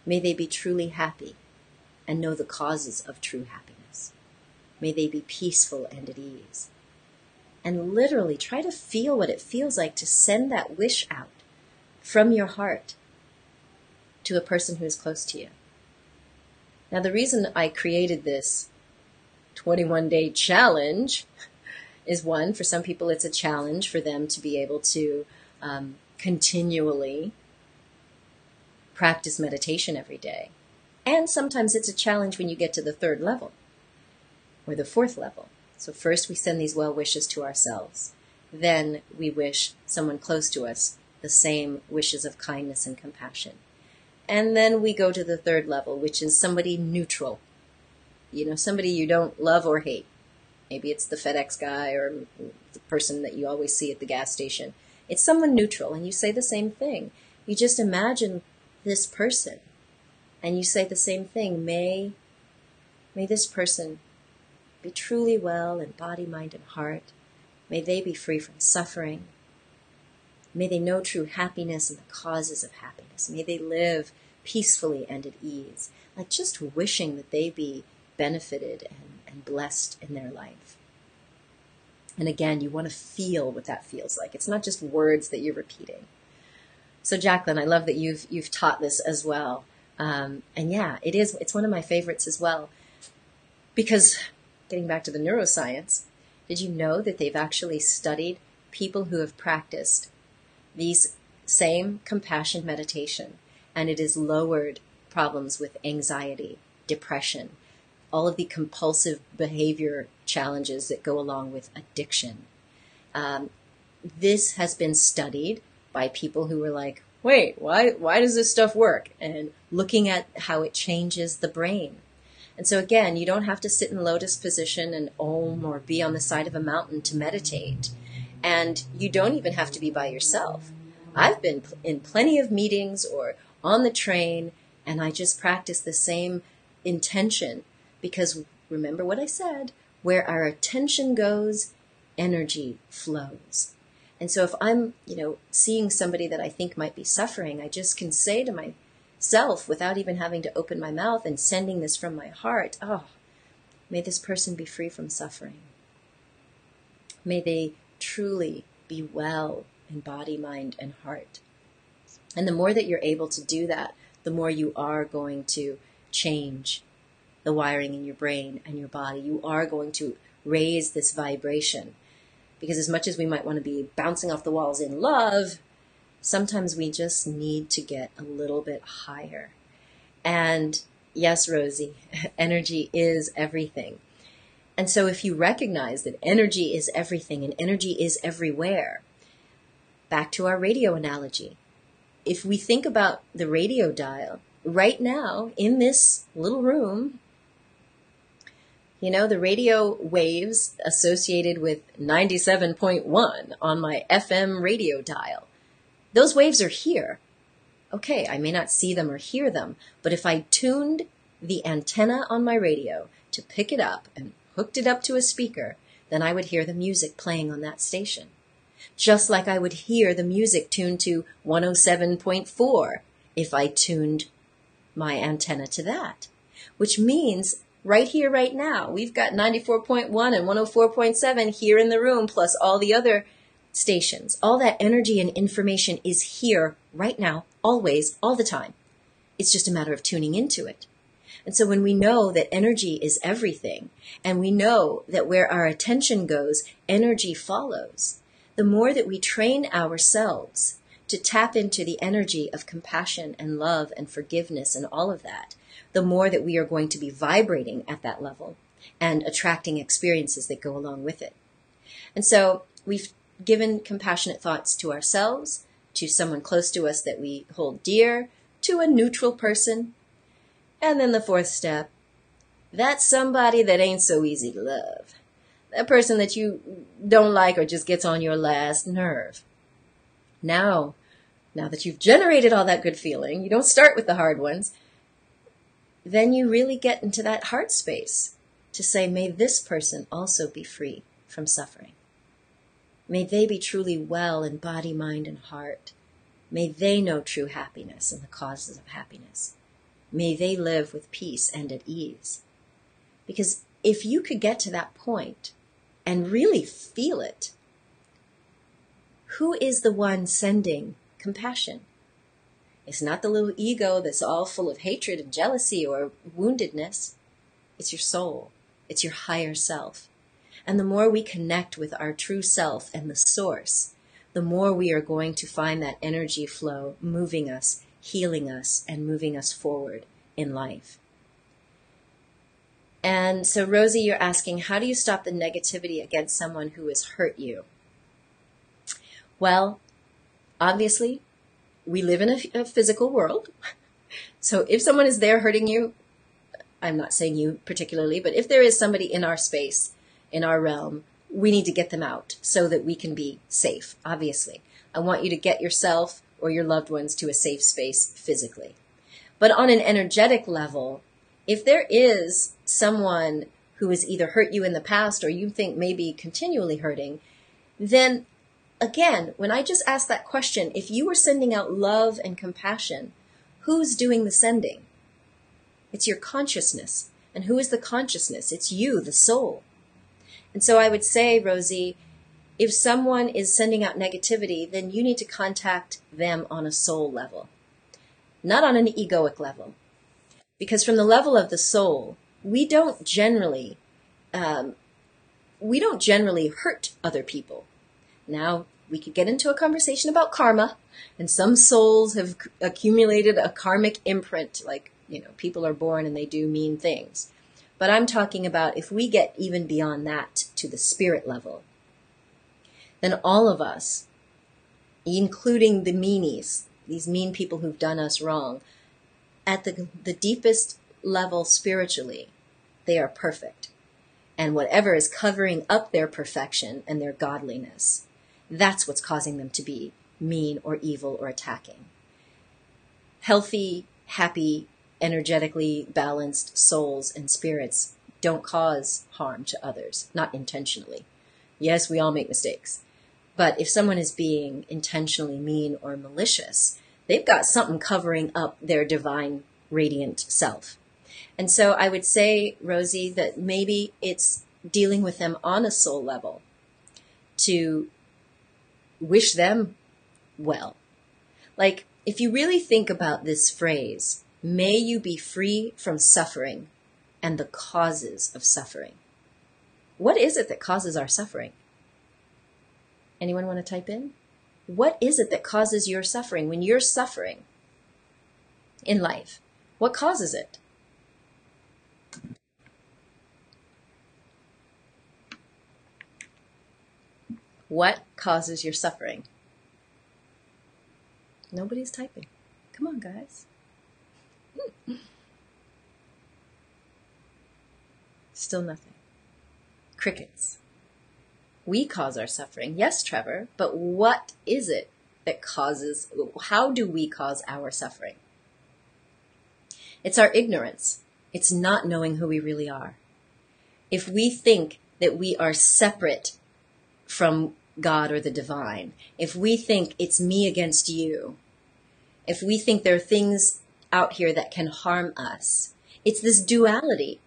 May they be truly happy and know the causes of true happiness. May they be peaceful and at ease. And literally try to feel what it feels like to send that wish out from your heart to a person who is close to you. Now, the reason I created this 21-day challenge is, one, for some people it's a challenge for them to be able to continually practice meditation every day. And sometimes it's a challenge when you get to the 3rd level or the 4th level. So first we send these well wishes to ourselves. Then we wish someone close to us the same wishes of kindness and compassion. And then we go to the 3rd level, which is somebody neutral. You know, somebody you don't love or hate. Maybe it's the FedEx guy or the person that you always see at the gas station. It's someone neutral, and you say the same thing. You just imagine this person, and you say the same thing. May this person be truly well in body, mind, and heart. May they be free from suffering. May they know true happiness and the causes of happiness. May they live peacefully and at ease. Like just wishing that they be benefited and blessed in their life. And again, you want to feel what that feels like. It's not just words that you're repeating. So Jacqueline, I love that you've taught this as well. And yeah, it's one of my favorites as well. Because getting back to the neuroscience, did you know that they've actually studied people who have practiced these same compassion meditation, and it has lowered problems with anxiety, depression, all of the compulsive behavior challenges that go along with addiction. This has been studied by people who were like, wait, why does this stuff work? And looking at how it changes the brain. And so again, you don't have to sit in lotus position and om or be on the side of a mountain to meditate. And you don't even have to be by yourself. I've been in plenty of meetings or on the train, and I just practice the same intention. Because remember what I said, where our attention goes, energy flows. And so if I'm, seeing somebody that I think might be suffering, I just can say to myself without even having to open my mouth and sending this from my heart, may this person be free from suffering. May they truly be well in body, mind, and heart. And the more that you're able to do that, the more you are going to change the wiring in your brain and your body. You are going to raise this vibration. Because as much as we might want to be bouncing off the walls in love, sometimes we just need to get a little bit higher. And yes, Rosie, energy is everything. And so if you recognize that energy is everything and energy is everywhere, back to our radio analogy. If we think about the radio dial, right now in this little room, the radio waves associated with 97.1 on my FM radio dial, those waves are here. Okay, I may not see them or hear them, but if I tuned the antenna on my radio to pick it up and hooked it up to a speaker, then I would hear the music playing on that station. Just like I would hear the music tuned to 107.4 if I tuned my antenna to that. Which means right here, right now, we've got 94.1 and 104.7 here in the room, plus all the other stations. All that energy and information is here right now, always, all the time. It's just a matter of tuning into it. And so when we know that energy is everything, and we know that where our attention goes, energy follows, the more that we train ourselves to tap into the energy of compassion and love and forgiveness and all of that, the more that we are going to be vibrating at that level and attracting experiences that go along with it. And so we've given compassionate thoughts to ourselves, to someone close to us that we hold dear, to a neutral person. And then the fourth step, that's somebody that ain't so easy to love. That person that you don't like or just gets on your last nerve. Now that you've generated all that good feeling, you don't start with the hard ones, then you really get into that heart space to say, may this person also be free from suffering. May they be truly well in body, mind, and heart. May they know true happiness and the causes of happiness. May they live with peace and at ease. Because if you could get to that point and really feel it, who is the one sending compassion? It's not the little ego that's all full of hatred and jealousy or woundedness. It's your soul. It's your higher self. And the more we connect with our true self and the source, the more we are going to find that energy flow moving us, healing us, and moving us forward in life. And so, Rosie, you're asking, how do you stop the negativity against someone who has hurt you? Well, obviously, we live in a physical world. So if someone is there hurting you, I'm not saying you particularly, but if there is somebody in our space, in our realm, we need to get them out so that we can be safe, obviously. I want you to get yourself or your loved ones to a safe space physically. But on an energetic level, if there is someone who has either hurt you in the past or you think maybe continually hurting, then again, when I just asked that question, if you were sending out love and compassion, who's doing the sending? It's your consciousness. And who is the consciousness? It's you, the soul. And so I would say, Rosie, if someone is sending out negativity, then you need to contact them on a soul level, not on an egoic level. Because from the level of the soul, we don't generally hurt other people. Now, we could get into a conversation about karma, and some souls have accumulated a karmic imprint, like, people are born and they do mean things. But I'm talking about if we get even beyond that to the spirit level, then all of us, including the meanies, these mean people who've done us wrong, at the deepest level spiritually, they are perfect. And whatever is covering up their perfection and their godliness, that's what's causing them to be mean or evil or attacking. Healthy, happy, energetically balanced souls and spirits don't cause harm to others, not intentionally. Yes, we all make mistakes. But if someone is being intentionally mean or malicious, they've got something covering up their divine, radiant self. And so I would say, Rosie, that maybe it's dealing with them on a soul level to wish them well. Like, if you really think about this phrase, may you be free from suffering and the causes of suffering. What is it that causes our suffering? Anyone want to type in? What is it that causes your suffering? When you're suffering in life, what causes it? What causes your suffering? Nobody's typing. Come on, guys. Still nothing. Crickets. We cause our suffering. Yes, Trevor, but what is it that causes, how do we cause our suffering? It's our ignorance. It's not knowing who we really are. If we think that we are separate from God or the divine, if we think it's me against you, if we think there are things out here that can harm us, it's this duality.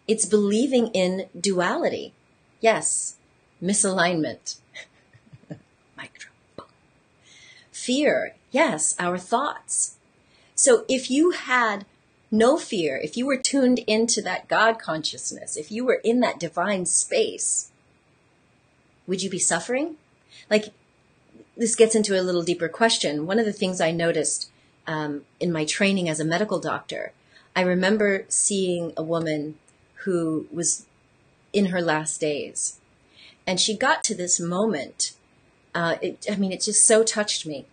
It's believing in duality. Yes, misalignment. Micro. Fear. Yes, our thoughts. So if you had no fear, if you were tuned into that God consciousness, if you were in that divine space, would you be suffering? Like, this gets into a little deeper question. One of the things I noticed in my training as a medical doctor, I remember seeing a woman who was in her last days. And she got to this moment. It just so touched me.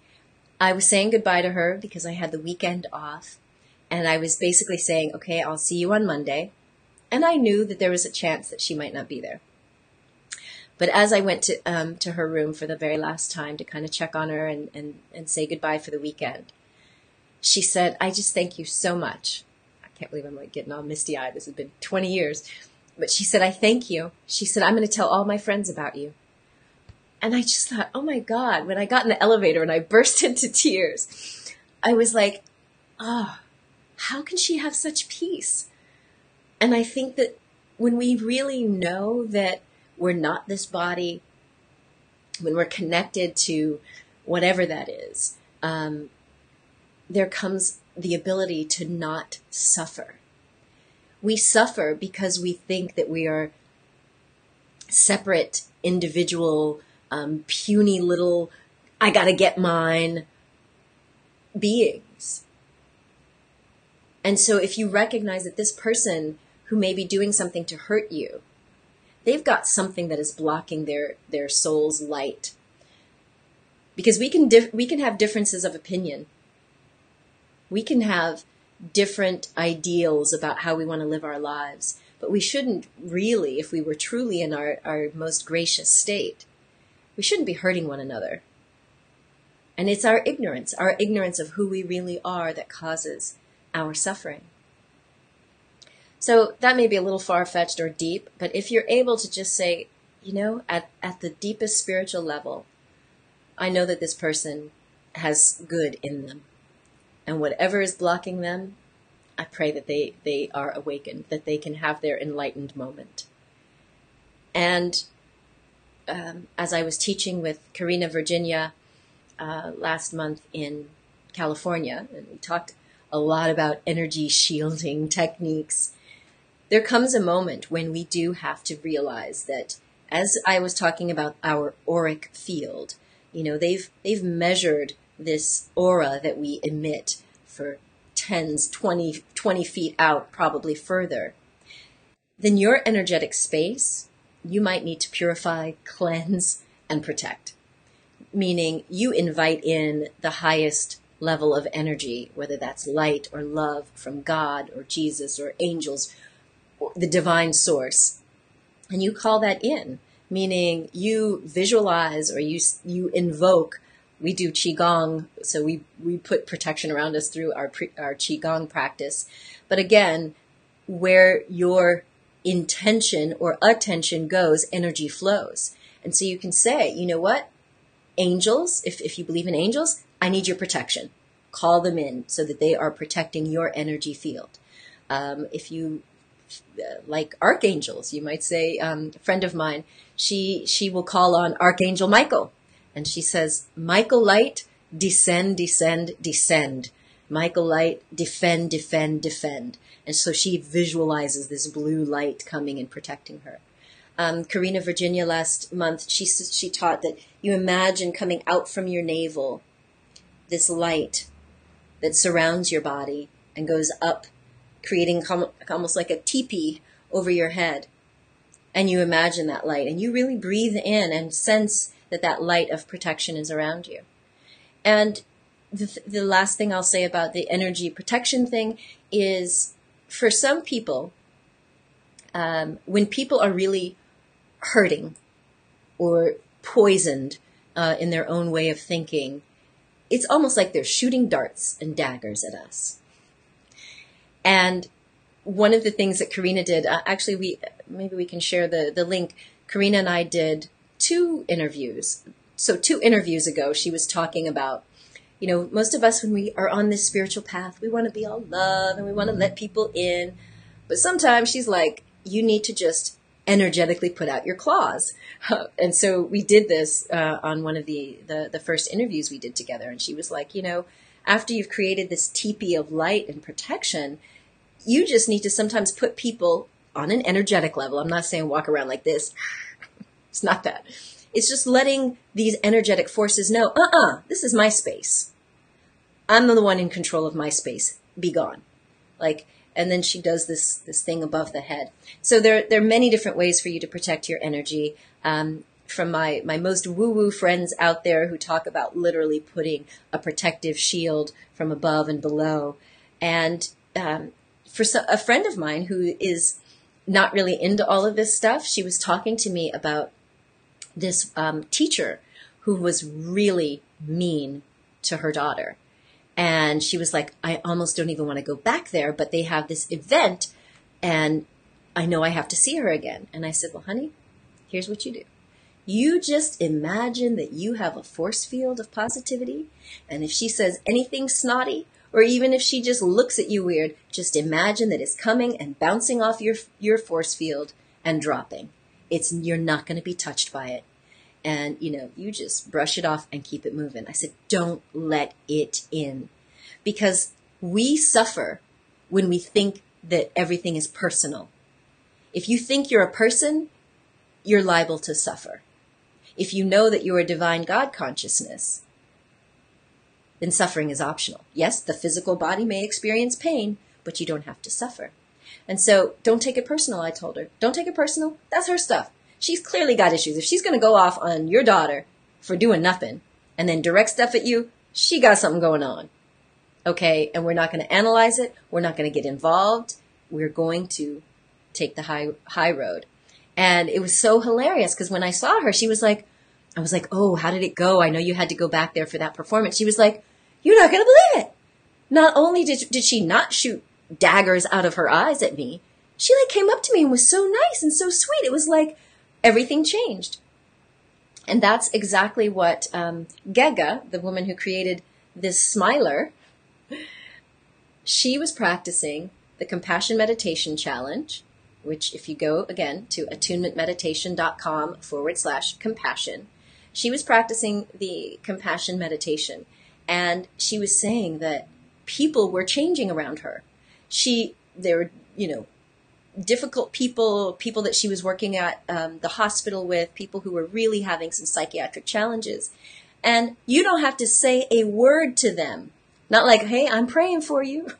I was saying goodbye to her because I had the weekend off. And I was basically saying, okay, I'll see you on Monday. And I knew that there was a chance that she might not be there. But as I went to her room for the very last time to kind of check on her and say goodbye for the weekend, she said, I just thank you so much. I can't believe I'm like getting all misty-eyed. This has been 20 years. But she said, I thank you. She said, I'm going to tell all my friends about you. And I just thought, oh my God, when I got in the elevator and I burst into tears, I was like, oh, how can she have such peace? And I think that when we really know that we're not this body, when we're connected to whatever that is, there comes the ability to not suffer. We suffer because we think that we are separate, individual, puny little, I gotta get mine beings. And so if you recognize that this person who may be doing something to hurt you, they've got something that is blocking their soul's light. Because we can have differences of opinion. We can have different ideals about how we want to live our lives. But we shouldn't really, if we were truly in our most gracious state, we shouldn't be hurting one another. And it's our ignorance of who we really are that causes our suffering. So that may be a little far-fetched or deep, but if you're able to just say, at the deepest spiritual level, I know that this person has good in them. And whatever is blocking them, I pray that they are awakened, that they can have their enlightened moment. And as I was teaching with Karina Virginia last month in California, and we talked a lot about energy shielding techniques, there comes a moment when we do have to realize that, as I was talking about our auric field, they've measured this aura that we emit for 20 feet out, probably further. Then your energetic space, you might need to purify, cleanse, and protect. Meaning you invite in the highest level of energy, whether that's light or love from God or Jesus or angels, or the divine source. And you call that in, meaning you visualize or you invoke. We do Qigong, so we put protection around us through our Qigong practice. But again, where your intention or attention goes, energy flows. And so you can say, you know what? Angels, if you believe in angels, I need your protection. Call them in so that they are protecting your energy field. If you like archangels, you might say, a friend of mine, she will call on Archangel Michael. And she says, Michael light, descend, descend, descend. Michael light, defend, defend, defend. And so she visualizes this blue light coming and protecting her. Karina Virginia last month, she taught that you imagine coming out from your navel, this light that surrounds your body and goes up, creating almost like a teepee over your head. And you imagine that light and you really breathe in and sense that light of protection is around you. And the last thing I'll say about the energy protection thing is, for some people, when people are really hurting or poisoned in their own way of thinking, it's almost like they're shooting darts and daggers at us. And one of the things that Karina did, maybe we can share the link. Karina and I did 2 interviews. So 2 interviews ago, she was talking about, most of us when we are on this spiritual path, we want to be all love and we want to let people in. But sometimes she's like, you need to just energetically put out your claws. And so we did this on one of the first interviews we did together. And she was like, after you've created this teepee of light and protection, you just need to sometimes put people on an energetic level. I'm not saying walk around like this. It's not that. It's just letting these energetic forces know, this is my space. I'm the one in control of my space. Be gone. Like, and then she does this thing above the head. So there are many different ways for you to protect your energy. From my most woo-woo friends out there who talk about literally putting a protective shield from above and below. And for a friend of mine who is not really into all of this stuff, she was talking to me about this teacher who was really mean to her daughter. And she was like, I almost don't even want to go back there, but they have this event and I know I have to see her again. And I said, well, honey, here's what you do. You just imagine that you have a force field of positivity. And if she says anything snotty, or even if she just looks at you weird, just imagine that it's coming and bouncing off your force field and dropping. You're not going to be touched by it. And, you just brush it off and keep it moving. I said, don't let it in. Because we suffer when we think that everything is personal. If you think you're a person, you're liable to suffer. If you know that you're a divine God consciousness, then suffering is optional. Yes, the physical body may experience pain, but you don't have to suffer. And so don't take it personal, I told her. Don't take it personal. That's her stuff. She's clearly got issues. If she's going to go off on your daughter for doing nothing and then direct stuff at you, she got something going on. Okay? And we're not going to analyze it. We're not going to get involved. We're going to take the high road. And it was so hilarious because when I saw her, I was like, oh, how did it go? I know you had to go back there for that performance. She was like, you're not going to believe it. Not only did she not shoot daggers out of her eyes at me, she came up to me and was so nice and so sweet. It was like everything changed. And that's exactly what Gaia, the woman who created this smiler, she was practicing the Compassion Meditation Challenge, which if you go again to attunementmeditation.com/compassion, she was practicing the compassion meditation. And she was saying that people were changing around her. There were, difficult people that she was working at the hospital with, people who were really having some psychiatric challenges. And you don't have to say a word to them. Not like, hey, I'm praying for you.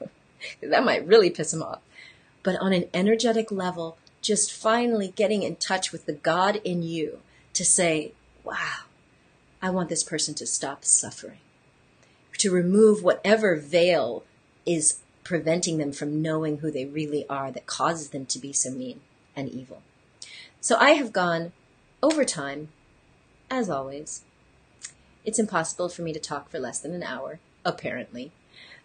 That might really piss them off. But on an energetic level, just finally getting in touch with the God in you to say, wow, I want this person to stop suffering. To remove whatever veil is preventing them from knowing who they really are that causes them to be so mean and evil. So I have gone over time, as always. It's impossible for me to talk for less than an hour, apparently.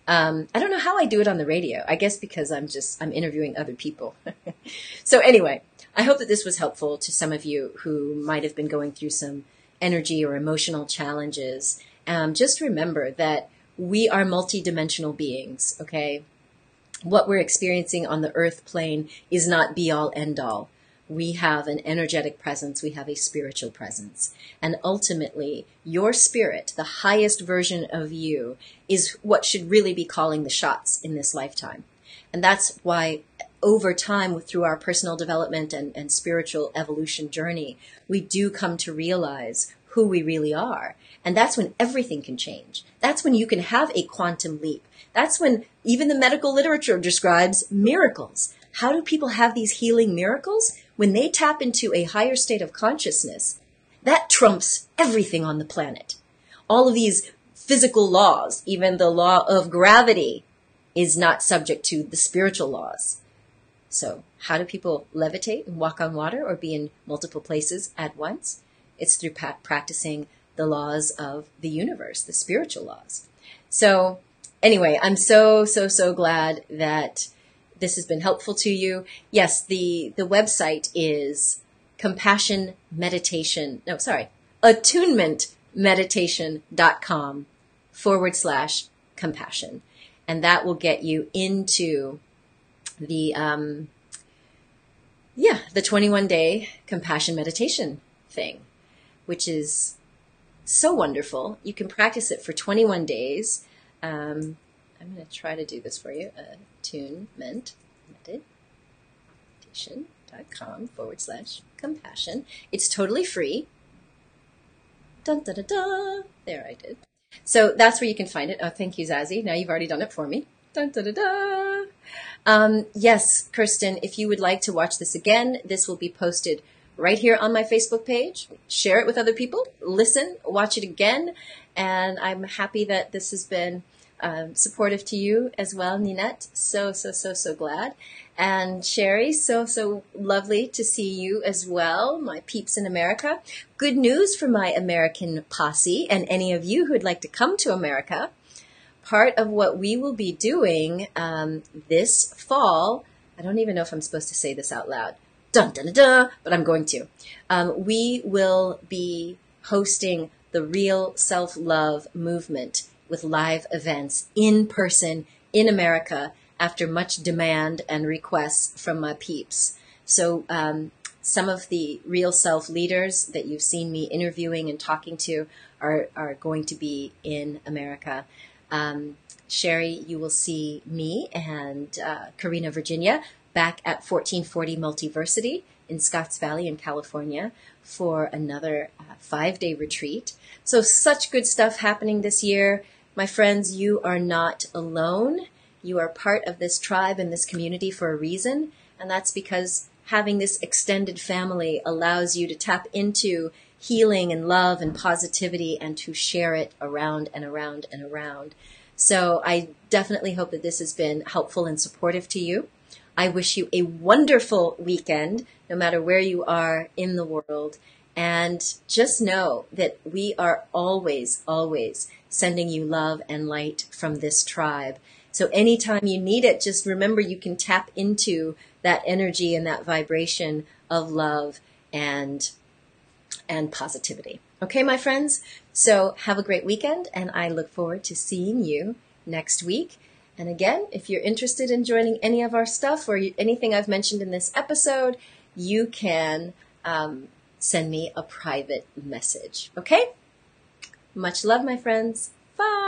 I don't know how I do it on the radio. I guess because I'm interviewing other people. So anyway, I hope that this was helpful to some of you who might have been going through some energy or emotional challenges. Just remember that we are multidimensional beings, okay? What we're experiencing on the earth plane is not be all end all. We have an energetic presence. We have a spiritual presence. And ultimately, your spirit, the highest version of you, is what should really be calling the shots in this lifetime. And that's why over time, through our personal development and spiritual evolution journey, we do come to realize who we really are. And that's when everything can change. That's when you can have a quantum leap. That's when even the medical literature describes miracles. How do people have these healing miracles? When they tap into a higher state of consciousness, that trumps everything on the planet. All of these physical laws, even the law of gravity, is not subject to the spiritual laws. So how do people levitate and walk on water or be in multiple places at once? It's through practicing the laws of the universe, the spiritual laws. So anyway, I'm so glad that this has been helpful to you. Yes, the website is attunementmeditation.com/compassion. And that will get you into the 21-day compassion meditation thing, which is so wonderful. You can practice it for 21 days. I'm going to try to do this for you. attunementmeditation.com/compassion. It's totally free. Dun, da, da, da. There, I did. So that's where you can find it. Oh, thank you, Zazie. Now you've already done it for me. Dun, da, da, da. Yes, Kirsten, if you would like to watch this again, this will be posted right here on my Facebook page. Share it with other people. Listen, watch it again. And I'm happy that this has been supportive to you as well, Ninette. So glad. And Sherry, so lovely to see you as well, my peeps in America. Good news for my American posse and any of you who'd like to come to America. Part of what we will be doing this fall, I don't even know if I'm supposed to say this out loud, dun, dun, dun, dun, but I'm going to. We will be hosting the Real Self-Love Movement with live events in person in America after much demand and requests from my peeps. So some of the Real Self leaders that you've seen me interviewing and talking to are going to be in America. Sherry, you will see me and Karina, Virginia, back at 1440 Multiversity in Scotts Valley in California for another 5-day retreat. So such good stuff happening this year. My friends, you are not alone. You are part of this tribe and this community for a reason, and that's because having this extended family allows you to tap into healing and love and positivity and to share it around and around and around. So I definitely hope that this has been helpful and supportive to you. I wish you a wonderful weekend, no matter where you are in the world. And just know that we are always, always sending you love and light from this tribe. So anytime you need it, just remember you can tap into that energy and that vibration of love and positivity. Okay, my friends? So have a great weekend, and I look forward to seeing you next week. And again, if you're interested in joining any of our stuff or anything I've mentioned in this episode, you can send me a private message. Okay? Much love, my friends. Bye.